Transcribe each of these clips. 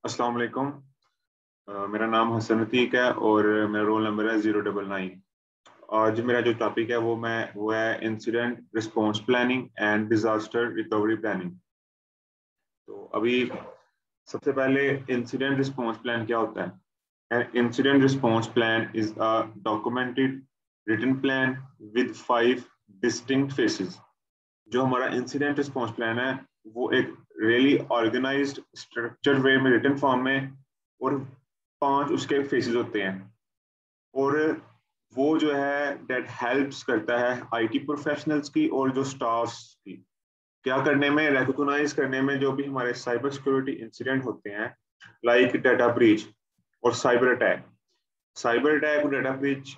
अस्सलाम वालेकुम। मेरा नाम हसन अतीक है और मेरा रोल नंबर है 099। आज मेरा जो टॉपिक है वो है incident response planning and disaster recovery planning. तो अभी सबसे पहले इंसिडेंट रिस्पांस प्लान क्या होता है? An incident response plan is a documented written plan with 5 distinct phases। जो हमारा इंसिडेंट रिस्पांस प्लान है वो एक रियली ऑर्गेनाइज्ड स्ट्रक्चर वे में रिटन फॉर्म में, और 5 उसके फेसेस होते हैं। और वो जो है डेट हेल्प्स करता है आईटी प्रोफेशनल्स की और जो स्टाफ्स की क्या करने में, रिकॉग्नाइज करने में जो भी हमारे साइबर सिक्योरिटी इंसिडेंट होते हैं, लाइक डाटा ब्रीच और साइबर अटैक और डाटा ब्रीच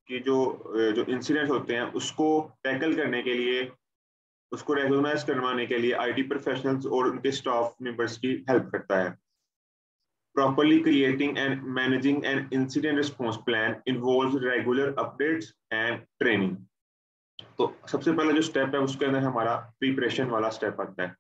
की जो जो इंसिडेंट होते हैं उसको टैकल करने के लिए, उसको रिकॉग्नाइज करवाने के लिए आईटी प्रोफेशनल्स और उनके स्टाफ मेंबर्स की हेल्प करता है। Properly creating and managing an incident response plan involves regular updates and training। तो सबसे पहला जो स्टेप है उसके अंदर हमारा प्रिपरेशन वाला स्टेप आता है।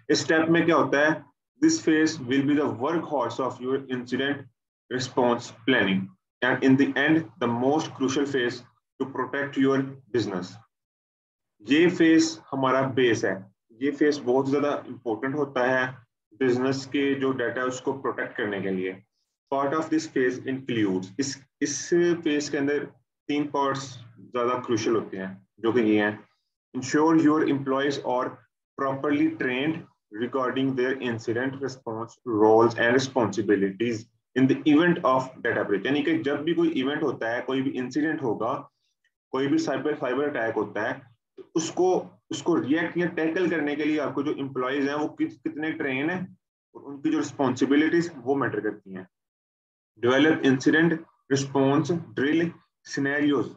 इस स्टेप में क्या होता है? This phase will be the work horse of your incident response planning and in the end the most crucial phase two protect your business. ये फेज हमारा बेस है। ये फेज बहुत ज्यादा इंपॉर्टेंट होता है बिजनेस के जो डाटा है उसको प्रोटेक्ट करने के लिए। Part of this phase includes, इस फेज के अंदर 3 पार्ट्स ज्यादा क्रूशियल होते हैं जो कि ये हैं। Ensure your employees are properly trained regarding their incident response roles and responsibilities in the event of data breach. यानी कि जब भी कोई इवेंट होता है, कोई भी इंसिडेंट होगा, कोई भी साइबर अटैक होता है, तो उसको उसको रिएक्ट या टैकल करने के लिए आपको जो एम्प्लॉयज हैं वो कितने ट्रेन है और उनकी जो रिस्पॉन्सिबिलिटीज वो मैटर करती हैं। Develop incident response drill scenarios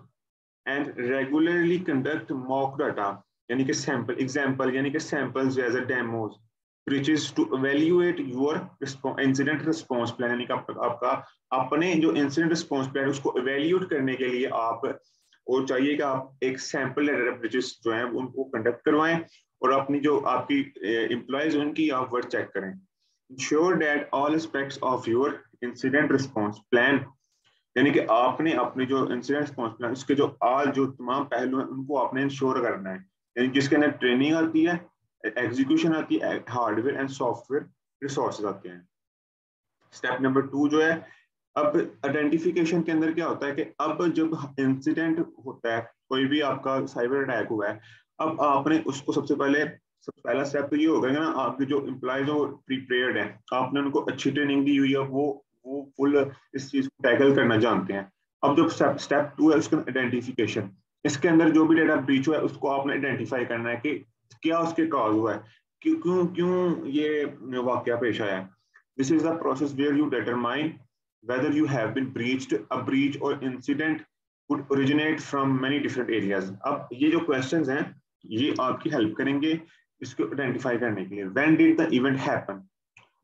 and regularly conduct mock data, यानी कि सैंपल एग्जांपल, यानी कि samples as a demos breaches to evaluate your incident response plan. यानी कि आपका अपने जो इंसिडेंट रिस्पॉन्स प्लान उसको इवैल्यूएट करने के लिए आप, और चाहिए कि आप एक सैंपल ब्रीचेस जो है उनको कंडक्ट करवाएं और अपनी जो आपकी एम्प्लॉयज उनकी आप वर्क चेक करें। Ensure that all aspects of your incident response plan, यानी कि आपने अपने जो इंसिडेंट रिस्पॉन्स प्लान उसके जो तमाम पहलू हैं उनको आपने इंश्योर करना है। यानी जिसके अंदर ट्रेनिंग आती है, एग्जीक्यूशन आती है, हार्डवेयर एंड सॉफ्टवेयर रिसोर्सेज आते हैं। स्टेप नंबर 2 जो है, अब आइडेंटिफिकेशन के अंदर क्या होता है कि अब जब इंसिडेंट होता है, कोई भी आपका साइबर अटैक हुआ है, अब आपने उसको सबसे पहला स्टेप तो ये होगा ना, आपके जो एम्प्लॉयज हो प्रीपेयर्ड है, आपने उनको अच्छी ट्रेनिंग दी हुई है, वो फुल इस चीज को टैकल करना जानते हैं। अब जो स्टेप 2 है उसका आइडेंटिफिकेशन, इसके अंदर जो भी डेटा ब्रीच हुआ है उसको आपने आइडेंटिफाई करना है कि क्या उसके कॉज हुआ है, क्यों क्यों क्यों ये वाकया पेश आया है। This is the process where you determine whether you have been breached, a breach or incident could originate from many different areas। अब ये जो questions हैं ये आपकी हेल्प करेंगे इसको आइडेंटिफाई करने के लिए। When did the event happen?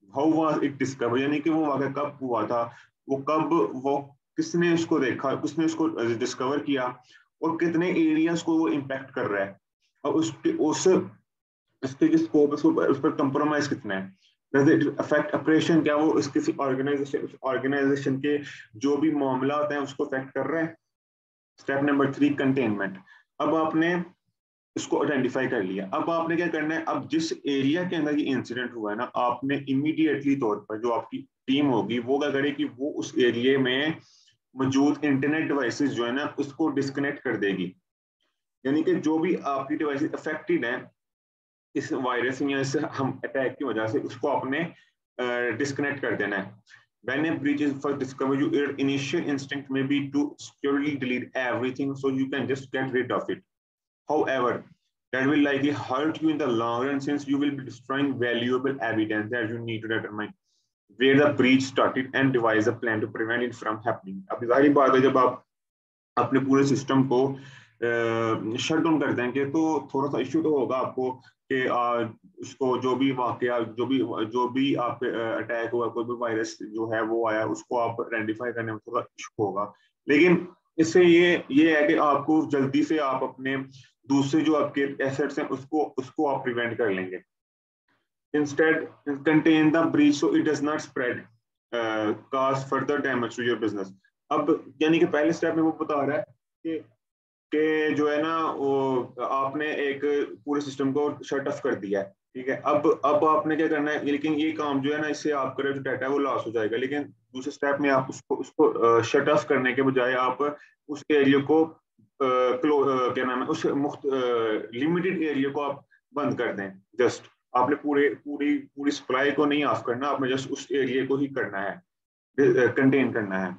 How was it discovered? यानी कि वो वाक़या कब हुआ था, वो किसने उसको देखा, किसने उसको डिस्कवर किया और कितने एरियाज को वो इम्पैक्ट कर रहा है, और उसके जो स्कोप उस पर कंप्रोमाइज कितना है। अफेक्ट ऑपरेशन, क्या वो इस किसी ऑर्गेनाइजेशन के जो भी मामला होते हैं उसको अफेक्ट कर रहा है। Step number 3 containment. अब आपने इसको आइडेंटिफाई कर लिया, अब आपने क्या करना है, अब जिस एरिया के अंदर ये इंसिडेंट हुआ है ना, आपने इमीडिएटली तौर पर जो आपकी टीम होगी वो क्या करे कि वो उस एरिया में मौजूद इंटरनेट डिवाइसेस जो है ना उसको डिस्कनेक्ट कर देगी। यानी कि जो भी आपकी डिवाइसेस अफेक्टेड है इस वायरस या इस हम अटैक की वजह से, उसको आपने डिस्कनेक्ट कर देना है। When a breach is first discovered, your initial instinct may be to securely delete everything so you can just get rid of it. However, that will likely hurt you in the long run since you will be destroying valuable evidence that you need to determine where the breach started and devise a plan to prevent it from happening। अब जाहिर बात है जब आप अपने पूरे system को shut down कर देंगे तो थोड़ा सा इश्यू तो होगा आपको कि उसको जो भी वाकया जो भी आप अटैक हुआ, कोई भी वायरस जो है वो आया, उसको आप आइडेंटिफाई करने में थोड़ा इश्यू होगा। लेकिन इससे ये है कि आपको जल्दी से आप अपने दूसरे जो आपके एसेट्स हैं उसको आप प्रिवेंट कर लेंगे। instead contain the breach so it does not spread, cause further damage to your business. अब यानी कि पहले स्टेप में वो बता रहा है कि जो है ना वो आपने एक पूरे सिस्टम को शट ऑफ कर दिया है, ठीक है। अब आपने क्या करना है, लेकिन ये काम जो है ना इससे आपका जो डाटा है वो लॉस हो जाएगा। लेकिन दूसरे स्टेप में आप उसको शट ऑफ करने के बजाय आप उस एरिया को क्या नाम है उस लिमिटेड एरिया को आप बंद कर दें। जस्ट आपने पूरी सप्लाई को नहीं ऑफ करना, आपने जस्ट उस एरिया को ही करना है, कंटेन करना है।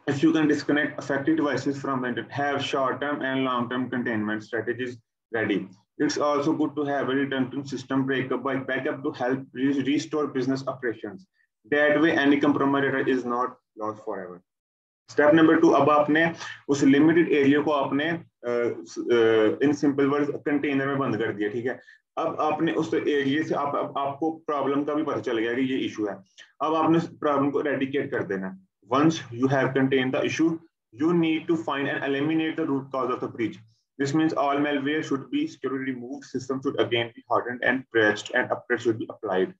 If you can disconnect affected devices from the internet, have short-term and long-term containment strategies ready. It's also good to have a redundant system backup to help restore business operations. That way, any compromised data is not lost forever. Step number 2, अब आपने उस limited area को आपने in simple words container में बंद कर दिया, ठीक है। अब आपने उस एरिया से आपको प्रॉब्लम का भी पता चल गया कि ये इशू है। अब आपने उस प्रॉब्लम को एरेडिकेट कर देना। Once you have contained the issue, you need to find and eliminate the root cause of the breach. This means all malware should be securely removed, systems should again be hardened and patched, and upgrades should be applied.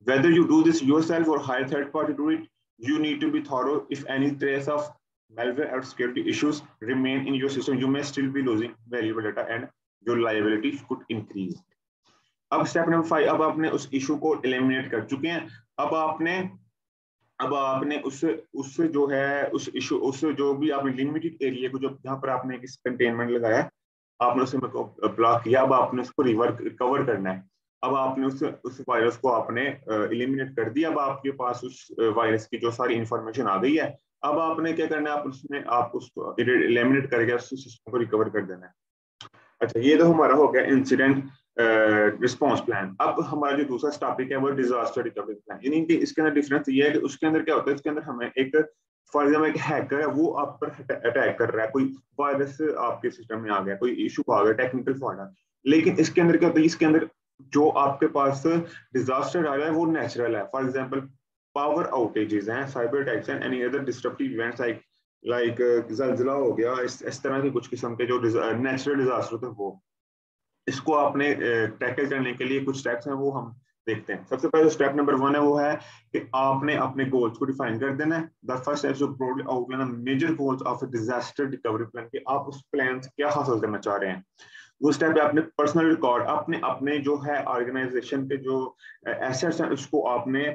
Whether you do this yourself or hire third party to do it, you need to be thorough. If any trace of malware or security issues remain in your system, you may still be losing valuable data and your liability could increase. अब step number 5, अब आपने उस issue को eliminate कर चुके हैं। अब आपने उससे जो है उस इशू उससे जो भी आपने लिमिटेड एरिया को जहाँ पर आपने किस कंटेनमेंट लगाया आपने उसे ब्लॉक किया, अब आपने उसको रिकवर करना है। अब आपने उस वायरस को आपने एलिमिनेट कर दिया। अब आपके पास उस वायरस की जो सारी इंफॉर्मेशन आ गई है। अब आपने क्या करना है, आप उसको एलिमिनेट करके उस सिस्टम को रिकवर कर देना है। अच्छा, ये तो हमारा हो गया इंसिडेंट रिस्पॉन्स प्लान। अब हमारा जो दूसरा टॉपिक है वो डिजास्टर रिकवरी प्लान। यानी कि इसके अंदर डिफरेंस ये है कि उसके अंदर क्या होता है, इसके अंदर हमें एक फॉर एग्जाम्पल एक हैकर है, वो आप पर अटैक कर रहा है, कोई वायरस आपके सिस्टम में आ गया, कोई इशू आ गया, टेक्निकल फॉल्ट है। लेकिन इसके अंदर क्या होता है, इसके अंदर जो आपके पास डिजास्टर आ रहा है वो नेचुरल है। फॉर एग्जाम्पल पावर आउटेजेस हैं, साइबर अटैक्स हैं, any other disruptive events like ज़लज़ला हो गया, इस तरह के कुछ किस्म के जो नेचुरल डिजास्टर होते हैं वो। इसको आपने टैकल करने के लिए कुछ स्टेप्स हैं वो हम देखते हैं। सबसे पहले स्टेप नंबर 1 है वो है कि आपने अपने गोल्स को डिफाइन कर देना है। द फर्स्ट स्टेप जो broadly outline major goals of a disaster recovery plan, कि आप उस प्लान से क्या हासिल करना चाह रहे हैं। वो स्टेप है अपने पर्सनल रिकॉर्ड, अपने जो है ऑर्गेनाइजेशन के जो एसेट्स हैं उसको आपने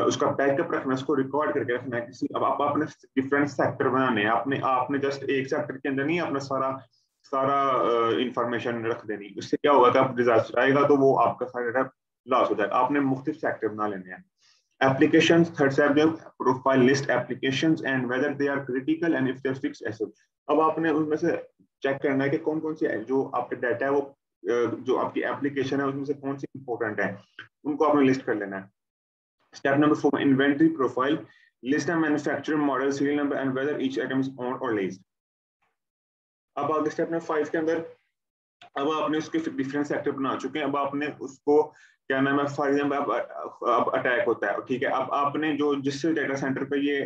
उसका बैकअप रखना, उसको रिकॉर्ड करके रखना है। किसी अब आप अपने डिफरेंट सेक्टर बनाने हैं, आपने जस्ट एक सेक्टर के अंदर नहीं अपना सारा इंफॉर्मेशन रख देनी। उससे क्या होगा कि आप डिजास्टर आएगा तो वो आपका सारा डाटा लॉस हो जाएगा। आपने मुख्तलिफ सेक्टर बना लेने हैं। एप्लीकेशंस, थर्ड स्टेप जो profile list applications and whether they are critical and if they are fixed asset. अब आपने उनमें से चेक करना है कि कौन कौन सी जो आपके डाटा है वो जो आपकी एप्लीकेशन है उसमें से कौन सी इंपॉर्टेंट है, उनको आपने लिस्ट कर लेना है। Step number 4, inventory profile, list the manufacturer, model, serial number and whether each item is owned और लीज्ड। अब आगे स्टेप नंबर 5 के अंदर अब आपने उसके डिफरेंट सेक्टर बना चुके हैं। अब आपने उसको क्या नाम है, फॉर एग्जाम्पल अब अटैक होता है, ठीक है। अब आपने जो जिस डेटा सेंटर पे ये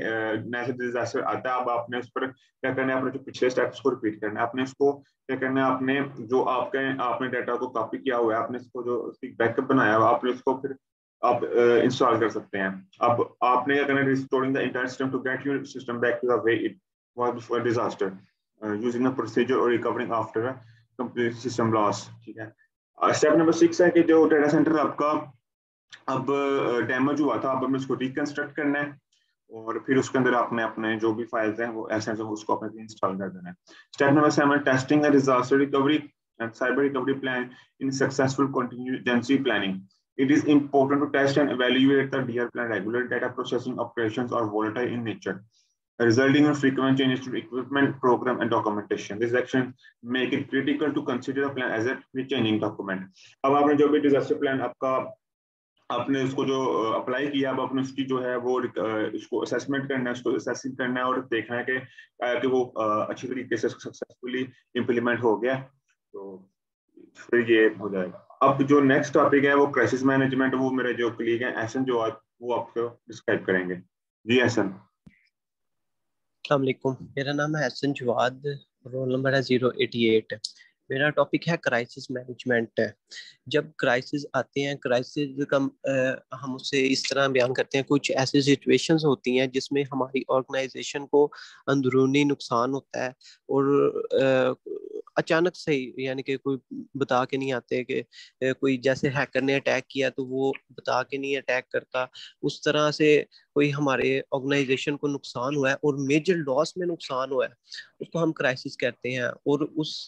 नेचुरल डिजास्टर आता है, अब आपने उस पर क्या करना है, अपने जो पिछले स्टेप्स को रिपीट करना है। आपने उसको क्या करना है, आपने जो आपने डाटा को कॉपी किया हुआ है, आपने इसको जो उसकी बैकअप बनाया हुआ आपने उसको फिर आप इंस्टॉल कर सकते हैं। अब आपने क्या करना है, restoring the entire system to get your system back to the way it was before disaster using a procedure और recovering after complete system loss, ठीक है। स्टेप नंबर 6 है कि जो डाटा सेंटर आपका अब डैमेज हुआ था, अब हमें उसको रिकंस्ट्रक्ट करना है और फिर उसके अंदर आपने अपने जो भी फाइल्स हैं वो एसेट्स हैं उसको अपने इंस्टॉल कर देना है। Step number 7, testing a disaster recovery and cyber recovery plan in successful contingency planning. It is important to test and evaluate the DR plan regularly. Data processing operations are volatile in nature, resulting in frequent changes to equipment, program, and documentation. This action make it critical to consider the plan as a changing document. अब आपने जो भी disaster plan आपने उसको जो apply किया, अब आपने उसकी जो है वो इसको असेसमेंट करना है, उसको असेसिंग करना है और देखना है कि वो अच्छी तरीके से सक्सेसफुली इम्प्लीमेंट हो गया, तो फिर ये हो जाएगा। अब जो नेक्स्ट टॉपिक है वो क्राइसिस मैनेजमेंट, वो मेरे जो कलीग हैं एहसन जवाद वो आपको डिस्क्राइब करेंगे। जी एहसन। अस्सलाम वालेकुम, मेरा नाम है एहसन जवाद, रोल नंबर है 088। मेरा टॉपिक है क्राइसिस मैनेजमेंट। जब क्राइसिस आते हैं, क्राइसिस का हम उसे इस तरह बयान करते हैं, कुछ ऐसी सिचुएशंस होती हैं जिसमें हमारी ऑर्गेनाइजेशन को अंदरूनी नुकसान होता है और अचानक से ही, यानी कि कोई बता के नहीं आते कि कोई जैसे हैकर ने अटैक किया तो वो बता के नहीं अटैक करता, उस तरह से कोई हमारे ऑर्गेनाइजेशन को नुकसान हुआ है और मेजर लॉस में नुकसान हुआ है, उसको हम क्राइसिस कहते हैं। और उस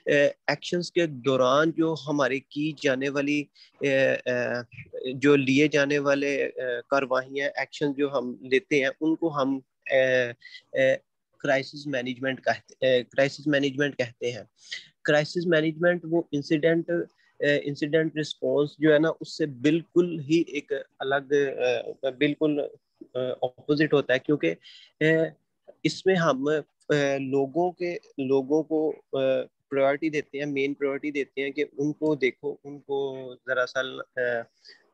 एक्शंस के दौरान जो हमारी की जाने वाली जो लिए जाने वाले कार्रवाइयाँ, एक्शन जो हम लेते हैं, उनको हम क्राइसिस मैनेजमेंट कहते हैं। क्राइसिस मैनेजमेंट वो इंसिडेंट रिस्पॉन्स जो है ना, उससे बिल्कुल ही एक अलग, बिल्कुल ऑपोजिट होता है, क्योंकि इसमें हम लोगों को प्रायोरिटी देते हैं, मेन प्रायोरिटी देते हैं कि उनको देखो, उनको दरअसल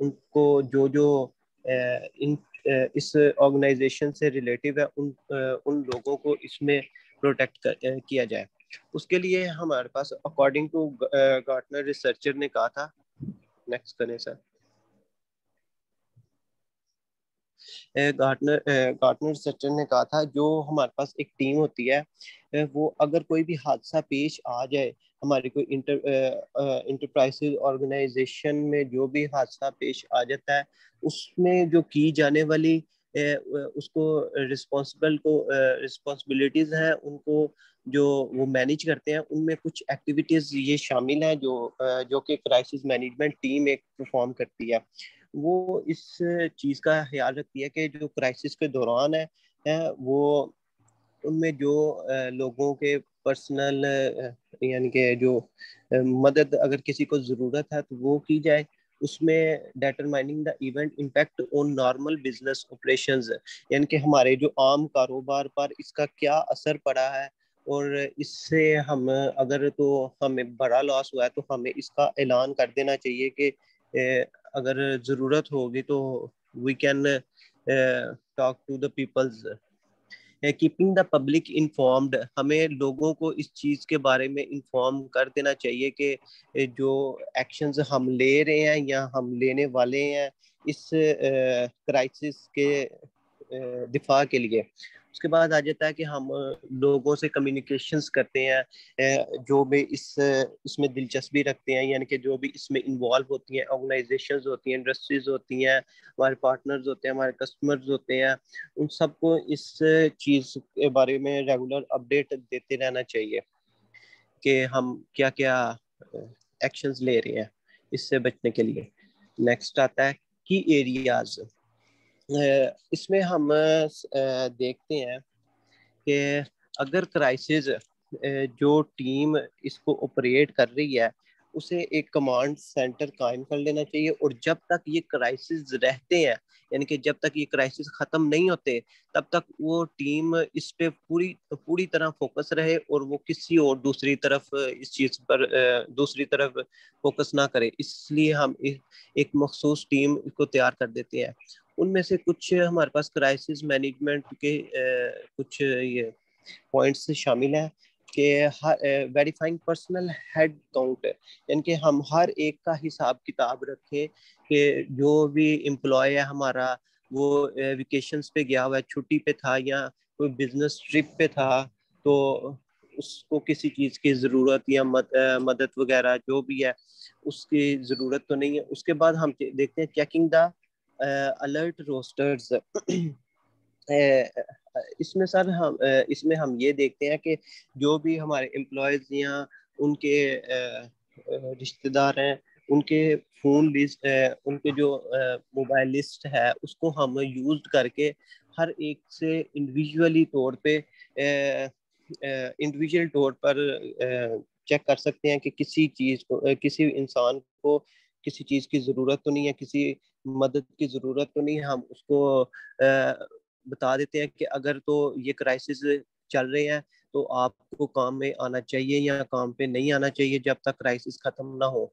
उनको जो जो इन इस ऑर्गेनाइजेशन से रिलेटिव है, उन लोगों को इसमें प्रोटेक्ट किया जाए। उसके लिए हमारे पास अकॉर्डिंग टू गार्टनर रिसर्चर ने कहा था, नेक्स्ट करें सर। गार्टनर रिसर्चर ने कहा था, जो हमारे पास एक टीम होती है, वो अगर कोई भी हादसा पेश आ जाए, हमारी कोई इंटरप्राइजेज ऑर्गेनाइजेशन में जो भी हादसा पेश आ जाता है, उसमें जो की जाने वाली उसको रिस्पॉन्सिबिलिटीज हैं, उनको जो वो मैनेज करते हैं, उनमें कुछ एक्टिविटीज ये शामिल हैं जो कि क्राइसिस मैनेजमेंट टीम एक परफॉर्म करती है। वो इस चीज का ख्याल रखती है कि जो क्राइसिस के दौरान है वो उनमें जो लोगों के पर्सनल, यानी कि जो मदद अगर किसी को जरूरत है तो वो की जाए। उसमें determining the event impact on normal business operations, यानी कि हमारे जो आम कारोबार पर इसका क्या असर पड़ा है, और इससे हम अगर तो हमें बड़ा लॉस हुआ है तो हमें इसका ऐलान कर देना चाहिए कि अगर ज़रूरत होगी तो we can talk to the peoples. Keeping the public informed, हमें लोगों को इस चीज़ के बारे में इन्फॉर्म कर देना चाहिए कि जो एक्शंस हम ले रहे हैं या हम लेने वाले हैं इस क्राइसिस के दिफा के लिए। उसके बाद आ जाता है कि हम लोगों से कम्युनिकेशंस करते हैं, जो भी इसमें दिलचस्पी रखते हैं, यानी कि जो भी इसमें इन्वॉल्व होती हैं, ऑर्गेनाइजेशंस होती हैं, इंडस्ट्रीज होती हैं, हमारे पार्टनर्स होते हैं, हमारे कस्टमर्स होते हैं, उन सबको इस चीज़ के बारे में रेगुलर अपडेट देते रहना चाहिए कि हम क्या क्या एक्शंस ले रहे हैं इससे बचने के लिए। नेक्स्ट आता है की एरियाज। इसमें हम देखते हैं कि अगर क्राइसिस जो टीम इसको ऑपरेट कर रही है, उसे एक कमांड सेंटर कायम कर लेना चाहिए, और जब तक ये क्राइसिस रहते हैं, यानी कि जब तक ये क्राइसिस खत्म नहीं होते, तब तक वो टीम इस पे पूरी पूरी तरह फोकस रहे और वो किसी और दूसरी तरफ इस चीज पर दूसरी तरफ फोकस ना करे। इसलिए हम एक मखसूस टीम को तैयार कर देते हैं। उनमें से कुछ हमारे पास क्राइसिस मैनेजमेंट के कुछ ये पॉइंट्स शामिल हैं कि वेरीफाइंग पर्सनल हेड काउंट, यानी कि हम हर एक का हिसाब किताब रखें कि जो भी एम्प्लॉय है हमारा, वो वेकेशंस पे गया हुआ है, छुट्टी पे था या कोई बिजनेस ट्रिप पे था, तो उसको किसी चीज़ की ज़रूरत या मदद वगैरह जो भी है उसकी ज़रूरत तो नहीं है। उसके बाद हम देखते हैं चेकिंग द अलर्ट रोस्टर्स। इसमें हम ये देखते हैं कि जो भी हमारे एम्प्लॉयज या उनके रिश्तेदार हैं, उनके फोन लिस्ट, उनके जो मोबाइल लिस्ट है, उसको हम यूज करके हर एक से इंडिविजुअल तौर पर चेक कर सकते हैं कि किसी चीज को, किसी इंसान को किसी चीज की जरूरत तो नहीं है, किसी मदद की जरूरत तो नहीं है। हम उसको बता देते हैं कि अगर तो ये क्राइसिस चल रहे हैं तो आपको काम में आना चाहिए या काम पे नहीं आना चाहिए जब तक क्राइसिस खत्म ना हो।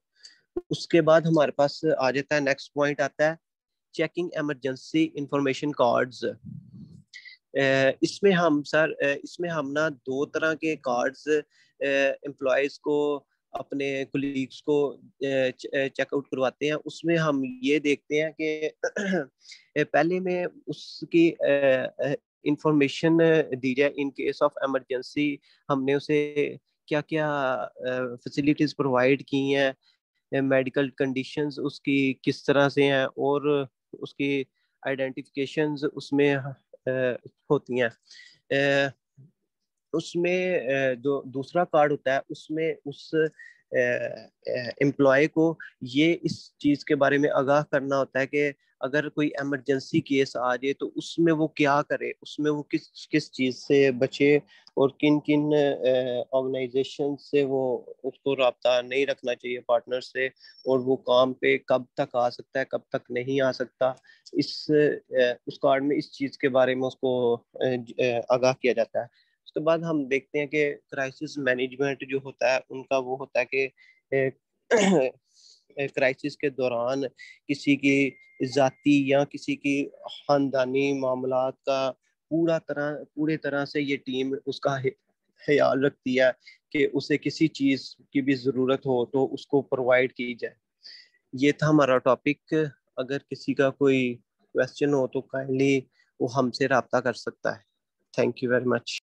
उसके बाद हमारे पास आ जाता है, नेक्स्ट पॉइंट आता है चेकिंग इमरजेंसी इंफॉर्मेशन कार्ड्स। इसमें हम ना दो तरह के कार्ड्स एम्प्लॉयज को अपने कोलीग्स को चेकआउट करवाते हैं, उसमें हम ये देखते हैं कि पहले में उसकी इंफॉर्मेशन दी जाए इन केस ऑफ इमरजेंसी, हमने उसे क्या क्या फैसिलिटीज प्रोवाइड की हैं, मेडिकल कंडीशंस उसकी किस तरह से हैं, और उसकी आइडेंटिफिकेशंस उसमें होती हैं। उसमें जो दूसरा कार्ड होता है उसमें उस एम्प्लॉय को ये इस चीज के बारे में आगाह करना होता है कि अगर कोई इमरजेंसी केस आ जाए तो उसमें वो क्या करे, उसमें वो किस किस चीज से बचे, और किन किन ऑर्गेनाइजेशन से वो उसको राब्ता नहीं रखना चाहिए पार्टनर से, और वो काम पे कब तक आ सकता है कब तक नहीं आ सकता। उस कार्ड में इस चीज के बारे में उसको आगाह किया जाता है। उसके बाद हम देखते हैं कि क्राइसिस मैनेजमेंट जो होता है उनका वो होता है कि क्राइसिस के दौरान किसी की जाती या किसी की खानदानी मामलात का पूरे तरह से ये टीम उसका ख्याल रखती है कि उसे किसी चीज की भी जरूरत हो तो उसको प्रोवाइड की जाए। ये था हमारा टॉपिक। अगर किसी का कोई क्वेश्चन हो तो काइंडली वो हमसे रब्ता कर सकता है। Thank you very much.